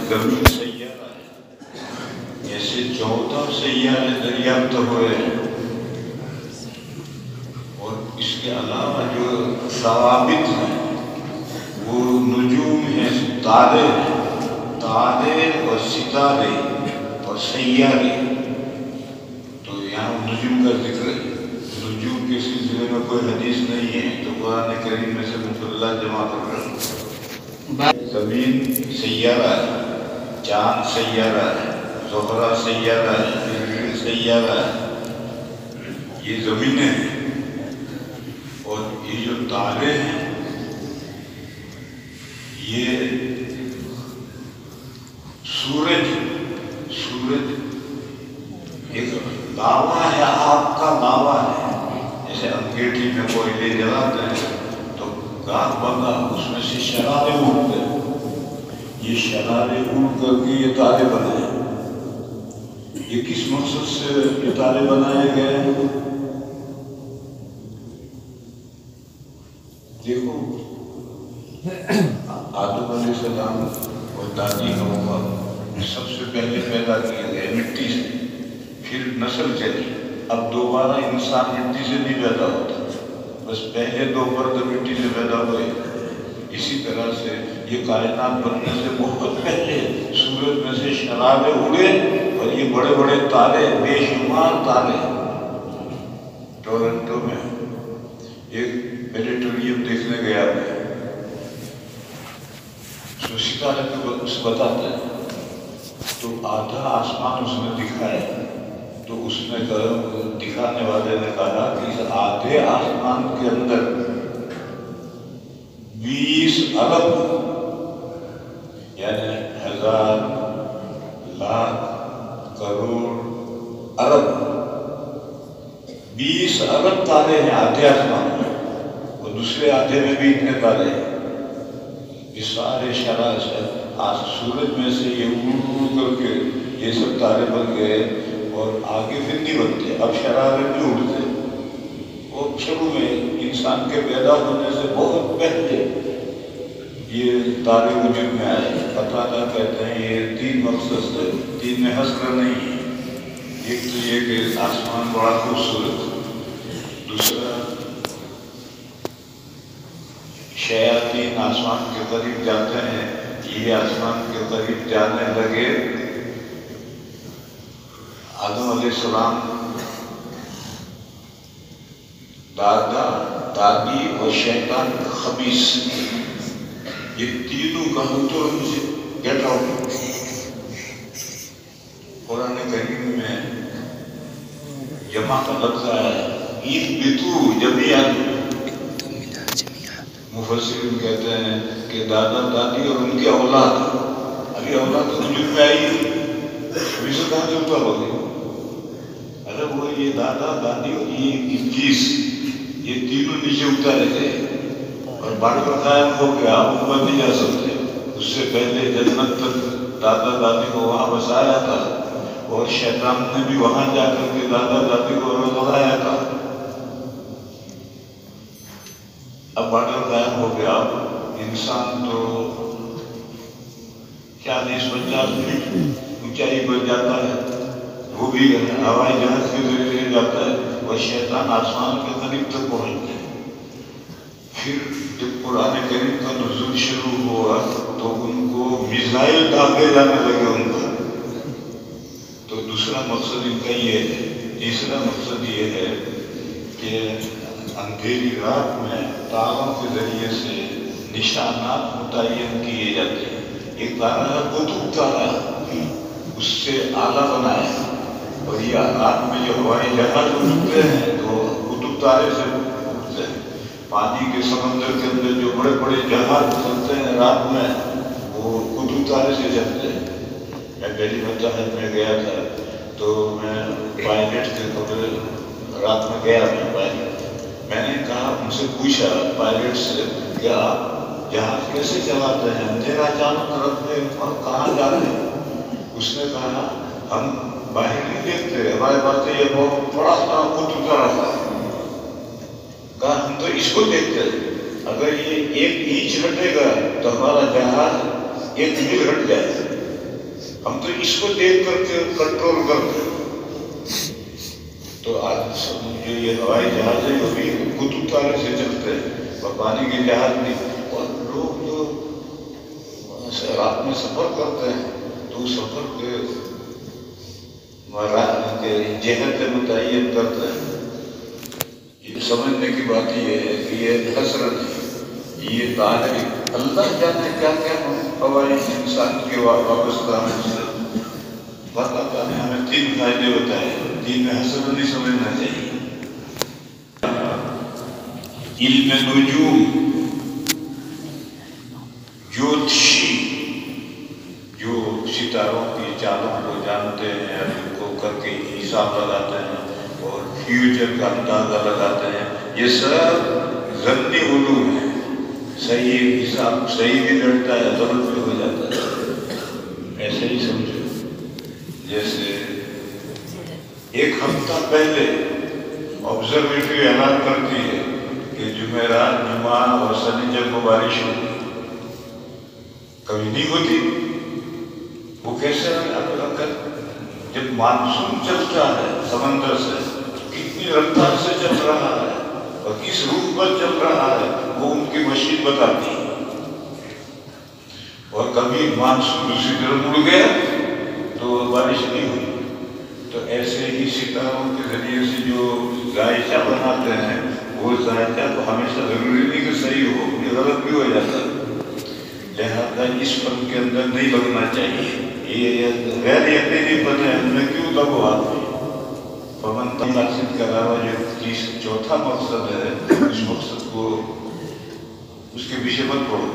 زمین سیارہ ہے، ایسے 14 سیارے دریافت ہوئے ہیں، اور اس کے علاوہ جو ثوابت ہیں وہ نجوم ہیں، تارے ہیں، تارے اور ستارے اور سیارے. تو یہاں نجوم کا ذکر ہے. نجوم کے سلسلے میں کوئی حدیث نہیں ہے، تو قرآن کریم میں سے مطلع جمع کر رہا ہے. زمین سیارہ ہے، چاند سیارہ ہے، زہرہ سیارہ ہے، زحل سیارہ ہے، یہ زمینیں ہیں. اور یہ جو تارے ہیں یہ سورج ایک لاوا ہے، آگ کا لاوا ہے. جیسے انگیٹھی میں کوئلے جلاتے ہیں تو گاہ بگاہ اس میں سے شرارے اڑتے ہیں، یہ شرارے اڑ کر کے یہ تارے بنائے. یہ کس مقصد سے یہ تارے بنائے گئے ہیں؟ دیکھو، آدم علیہ السلام اور دادی حوا سب سے پہلے پیدا کیے گئے مٹی سے، پھر نسل چلی. اب دوبارہ انسان مٹی سے نہیں پیدا ہوتا، بس پہلے 2 فرد مٹی سے پیدا ہوئے. اسی طرح سے یہ کائنات بننے سے بہت پہلے سورج میں سے شرارے اڑے، اور یہ بڑے بڑے تارے، بے شمار تارے. ٹورنٹو میں ایک پلیٹوریم دیکھنے گیا میں، جو ستارے کو بتاتے ہیں، تو آدھا آسمان اس نے دکھایا. تو اس نے دکھانے والے نے کہا کہ اس آدھے آسمان کے اندر 20 ارب یعنی 1000 لاکھ کروڑ ارب 20 ارب تارے ہیں آدھے آسمان میں، اور دوسرے آدھے میں بھی اتنے تارے ہیں. یہ سارے شرار سے سورج میں سے یہ اڑ کر کے یہ سب تارے بن گئے، اور آگے پھر نہیں بنتے. اب شرارے نہیں اڑتے. اور شروع میں انسان کے پیدا ہونے سے بہت پہلے یہ تارے وجود میں آئے. قتادہ کہتے ہیں یہ 3 مقصد سے، 3 میں حصر نہیں ہے. ایک تو یہ کہ آسمان بڑا خوبصورت، دوسرا شیاطین آسمان کے قریب جاتے ہیں، یہ آسمان کے قریب جانے لگے. آدم علیہ السلام، دادا، دادی اور شیطان خبیث، یہ تینوں کا حضور مجھے گیٹ آؤٹ. قرآن کریم میں جمع کا لفظ ہے اِذْبِتُوا جَمِيعًا. مفسرین کہتے ہیں کہ دادا دادی اور ان کی اولاد، ابھی اولاد وجود میں آئی ہے، ابھی سے کہاں سے اوپر ہو گئی. اگر وہ یہ دادا دادی اور یہ ابلیس، یہ تینوں نیچے اتارے گئے اور باقی قائم ہو کے آپ اوپر نہیں جا سکتے. اس سے پہلے جنت تک دادا دادی کو وہاں بسایا تھا، اور شیطان نے بھی وہاں جا کر کے دادا دادی کو لگایا تھا. اب بارڈر قائم ہو گیا. انسان تو 40-50 فٹ اونچائی پر جاتا ہے، وہ بھی ہوائی جہاز کے ذریعے جاتا ہے، اور شیطان آسمان کے قریب تک پہنچتے ہیں. پھر جب قرآن کریم کا نزول شروع ہوا تو ان کو میزائل داغے جانے لگے ان پر. تو دوسرا مقصد ان کا یہ ہے. تیسرا مقصد یہ ہے کہ اندھیری رات میں تاروں کے ذریعے سے نشانات متعین کیے جاتے ہیں. ایک تارا ہے قطب تارا، اس سے آلہ بنایا، اور یہ رات میں جو ہوائی جہاز اڑتے ہیں تو قطب تارے سے اڑتے ہیں. پانی کے سمندر کے اندر جو بڑے بڑے جہاز چلتے ہیں رات میں، وہ قطب تارے سے چلتے ہیں. میں پہلی مرتبہ میں گیا تھا تو میں پائلٹ کے کمرے رات میں گیا. میں نے کہا، ان سے پوچھا پائلٹ سے کہ آپ جہاز کیسے چلاتے ہیں، اندھیرا چاروں طرف میں اور کہاں جا رہے ہیں؟ اس نے کہا ہم باہر نہیں دیکھتے، ہمارے پاس یہ بہت بڑا سا قطب تارا تھا. کہا ہم تو اس کو دیکھتے ہیں، اگر یہ 1 انچ ہٹے گا تو ہمارا جہاز 1 میل ہٹ جائے. ہم تو اس کو دیکھ کر کے کنٹرول کرتے ہیں. تو آج جو یہ ہوائی جہاز ہے وہ بھی قطب تارے سے چلتے ہیں اور پانی کے جہاز نہیں. اور لوگ جو رات میں سفر کرتے ہیں تو سفر کے جہت متعین کرتے ہیں. یہ سمجھنے کی بات یہ ہے کہ یہ حسرت ہے، یہ تعالی اللہ جانے کیا کیا ہوائی انسان کے وابستہ ہے. اللہ تعالیٰ نے ہمیں 3 فائدے بتائے، 3 میں حسرت نہیں سمجھنا چاہیے. علم نجوم، جوتشی جو ستاروں کی چالوں کو جانتے ہیں، ان کو کر کے حساب لگاتے ہیں اور فیوچر کا اندازہ لگاتے ہیں. یہ سب ضمنی علوم ہیں. صحیح حساب صحیح بھی لڑتا ہے، غلط بھی ہو جاتا ہے. ایسے ہی سمجھو جیسے ایک ہفتہ پہلے آبزرویٹری اعلان کرتی ہے کہ جمعرات، جمعہ اور سنیچر کو بارش ہوگی. کبھی نہیں ہوتی. وہ کیسے جب مانسون چلتا ہے سمندر سے کتنی رفتار سے چل رہا ہے اور کس روٹ پر چل رہا ہے وہ ان کی مشین بتاتی ہے. اور کبھی مانسون دوسری طرف مڑ گیا تو بارش نہیں ہوئی. تو ایسے ہی ستاروں کے ذریعے سے جو ذائقہ بناتے ہیں وہ ذائقہ تو ہمیشہ ضروری نہیں کہ صحیح ہو، یہ غلط بھی ہو جاتا ہے. لہذا اس فن کے اندر نہیں لگنا چاہیے. یہ غیر یقینی فن ہے، ہمیں کیوں تب ہوا. فمن مقصد کے علاوہ جو چوتھا مقصد ہے اس مقصد کو اس کے پیچھے مت پڑھو.